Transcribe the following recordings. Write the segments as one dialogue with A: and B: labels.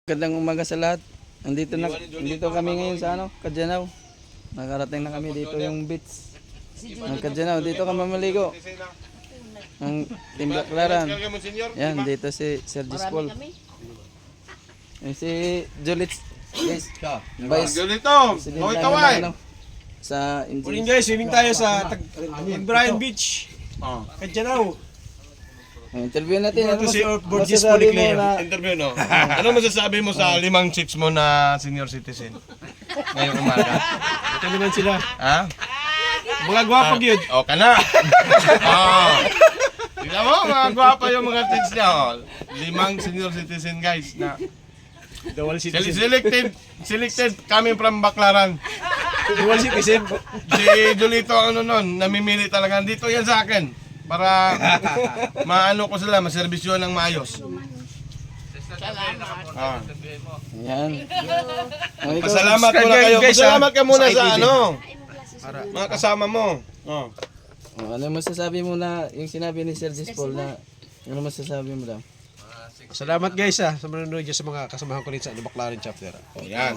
A: Magandang umaga sa lahat. Nandito kami ngayon sa Kadyanaw. Nakarating na kami dito yung beach ng Kadyanaw. Dito kami maligo. Ang Team Baclaran. Yan, dito si Sergis Paul. Yan si Julits. Yes. Vice.
B: Julito, hoy kaway.
A: Sa
C: Morning guys, swimming tayo sa Brian Beach. Kadyanaw.
A: Interview natin.
C: Ito si Borges
A: masasabi mo
C: Policlea.
A: na
B: Interview no. Ano masasabi mo sa 5 chicks mo na senior citizen? Ngayong umaga.
C: Ito naman sila.
B: Ha?
C: Mga gwapog yun.
B: O kana. Oh. Tingnan mo, mga gwapa yung mga chicks niya. Oh. 5 senior citizen guys na
C: Dual citizen.
B: selected coming from Baclaran.
C: Dual citizen.
B: Si Julito ang ano nun, namimili talaga. Dito yan sa akin. Para maano ko sila, maservisyon ng maayos. Ah.
A: yan.
B: Pasalamat muna kayo. Pasalamat ka muna sa ano. Mga kasama mo. Oh.
A: Ano masasabi mo na yung sinabi ni Sergis Paul na ano masasabi mo daw?
C: Salamat guys sa manonood dyan sa mga kasamahan ko rin sa Baclaran chapter.
B: Oh, yan.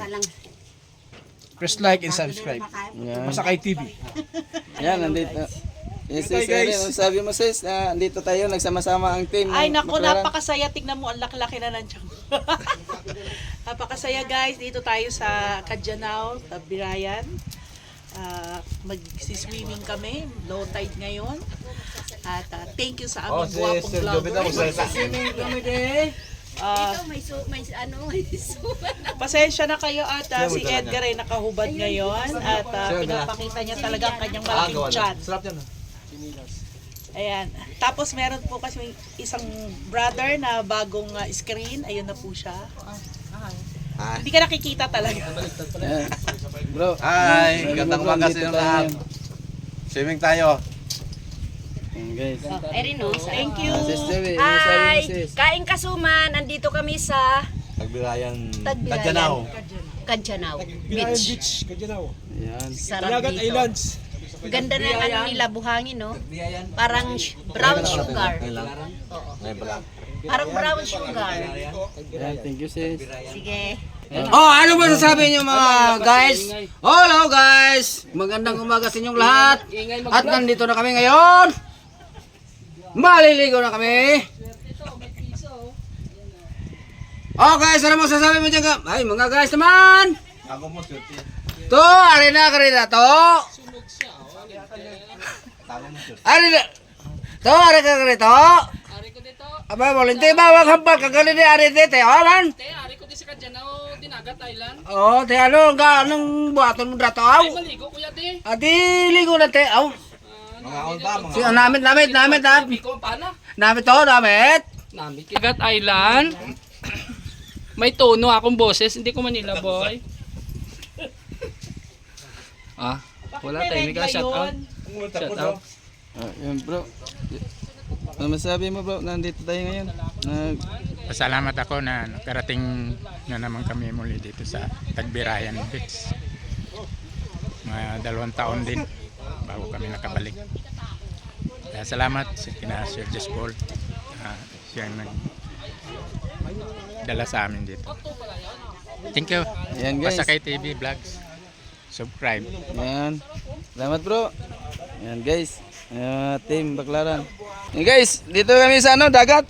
C: Press like and subscribe.
A: Yan.
C: Masakay TV.
A: Yan, nandito. Yes, sis, ano sabi mo sis, dito tayo nagsama-sama ang team.
D: Ay
A: ng
D: naku,
A: Baclaran.
D: napakasaya. Tignan mo, ang laki-laki na nandiyan. Napakasaya guys. Dito tayo sa Kadyanaw, Tabirayan. Mag-swimming kami. Low tide ngayon. At thank you sa aming guwapong vloggers.
A: Swimming kami din.
D: Pasensya na kayo at si Edgar ay nakahubad ngayon. At pinapakita niya talaga ang kanyang malaking tiyan. Ayan. Tapos meron po kasi isang brother na bagong screen. Ayun na po siya. Hindi ka nakikita talaga.
A: Yan. Bro,
E: Hi,
A: sabi mo,
E: gandang
A: bro,
E: umaga sa
A: dito
E: inyo
A: tayo
E: lahat.
A: ngayon.
E: Swimming tayo.
A: Yan, guys.
D: Thank you.
A: Sis Dewi, ano sabi mo
F: Hi!
A: sis?
F: Kaing Kasuman, andito kami sa
E: Tagbirayan.
F: Tagbirayan.
E: Kadyanaw.
F: Kadyanaw
C: Brian
F: Beach.
C: Beach, Kadyanaw.
A: Yan.
F: Sarap
C: Dagat
F: dito.
C: Islands.
F: Ganda na ano nila, buhangin, no? Parang brown sugar.
E: Ngayon pa lang.
F: Parang brown sugar.
A: Yan, thank you sis.
F: Sige.
G: Oh, ano ba sasabi niyo mga guys? Hello guys! Magandang umaga sa inyong lahat. At nandito na kami ngayon. Maliligo na kami. Oh guys, ano mo sasabi mo dyan? Ay mga guys naman.
E: Ako mo, sir.
G: To, arena to. Arena. To, arena to. Aba, volunteer ba? Wag hambal. Kagali ni arena dito. Oh, man.
H: Ari ko di sa Kadyanaw, Dinagat Island.
G: Oh, te ano, anong buhaton mo dato? Aw.
H: Ay, maligo kuya di.
G: Ati, ligo na te. Aw.
E: Mga on ba? Mga
G: Si, namit ha.
H: Biko pana.
G: Namit to, namit.
H: Dinagat Island. May tono akong boses, hindi ko Manila boy. Wala tayo, may ka shout out. Shout out.
A: Yan bro. Ano masasabi mo bro, nandito tayo ngayon?
I: Pasalamat ako na nakarating na naman kami muli dito sa Tagbirayan Beach. Mga 2 taon din bago kami nakabalik. Kaya salamat sa kina Sir Jess Paul. Siyang nagdala sa amin dito. Thank you.
A: Yan guys.
I: Pasakay TV Vlogs. Subscribe.
A: Yan. Salamat bro. Yan guys. Team Baclaran. Yan guys, dito kami sa dagat.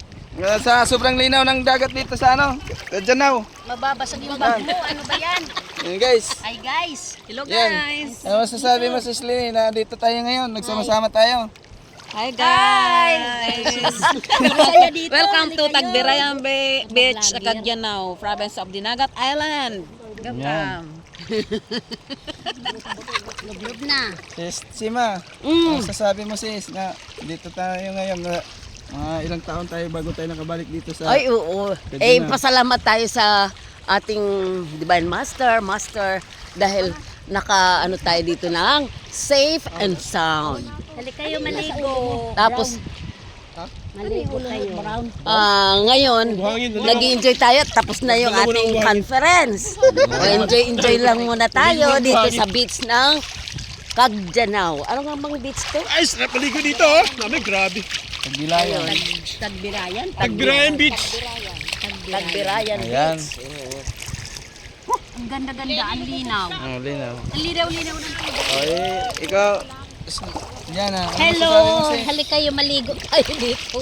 A: Sa sobrang linaw ng dagat dito sa Kadyanaw.
F: Mababasag yung bag mo. Ano ba yan?
A: Yan guys.
F: Hi guys! Hello
A: Yan.
F: guys!
A: Ano masasabi mo Sis Lini na dito tayo ngayon? Nagsama-sama tayo.
F: Hi guys!
J: Welcome to Tagbirayan Beach, Kadyanaw, province of Dinagat Island.
A: Yan.
F: Lublob na.
A: Sis Sima, ano masasabi mo sis na dito tayo ngayon? Ilang taon tayo bago tayo nakabalik dito sa
F: Ay, oo.
A: Kadyanaw.
F: Pasalamat tayo sa ating Divine Master dahil naka tayo dito ng safe and sound.
J: Halika kayo maligo.
F: Tapos
J: Maligo kayo.
F: ngayon, nag-enjoy tayo tapos na yung ating conference. Enjoy lang muna tayo dito sa beach ng Kadyanaw. Ano nga bang beach to?
C: Ay, sarap maligo dito, oh. Grabe.
A: Tagbilayan.
J: Tagbirayan.
C: Tagbirayan Beach.
F: Tagbirayan
A: Ayan.
F: Beach. Ang ganda-ganda, ang linaw.
A: Oh, linaw.
F: Ang linaw-linaw ng tubig.
A: Oh, ikaw. Yan ah. Ano
F: Hello!
A: masasabi mo, sis?
F: Halika kayo, maligo tayo dito.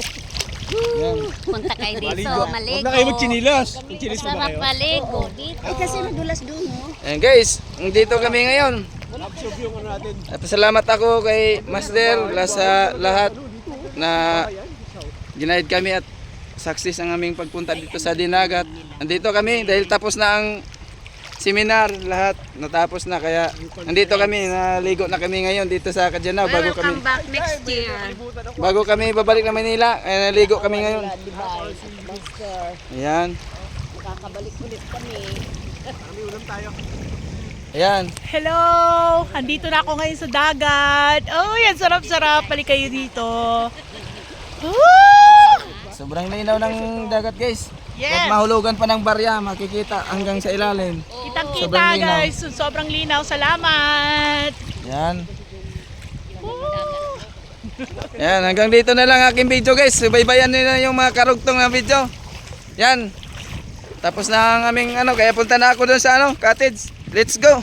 A: Yan.
F: Punta kayo dito,
C: Huwag
F: maligo.
C: na kayo magchinilas. Magchinilas pa ba
F: Masarap
C: kayo?
F: maligo dito. Ay, kasi nadulas doon, no?
A: Ayan guys, dito kami ngayon.
C: Absorb yung ano natin.
A: At salamat ako kay Master sa lahat na ginayad kami at success ang aming pagpunta dito sa Dinagat. Nandito kami dahil tapos na ang seminar, lahat natapos na kaya nandito kami, naligo na kami ngayon dito sa Kadyanaw
F: Welcome back next year.
A: bago kami babalik na Manila, kaya naligo kami ngayon. Ayan.
F: Makakabalik ulit kami.
A: Ayan.
D: Hello! Andito na ako ngayon sa dagat. Oh, yan sarap-sarap. Balik kayo dito. Woo!
A: Sobrang linaw ng dagat guys.
D: Yes.
A: Kahit mahulugan pa ng barya, makikita hanggang sa ilalim.
D: Kitang-kita
A: Sobrang linaw.
D: guys. Sobrang linaw. Salamat!
A: Yan. Yan, hanggang dito na lang aking video guys. Subaybayan nyo na yung mga karugtong na video. Yan. Tapos na ang aming kaya punta na ako doon sa cottage. Let's go.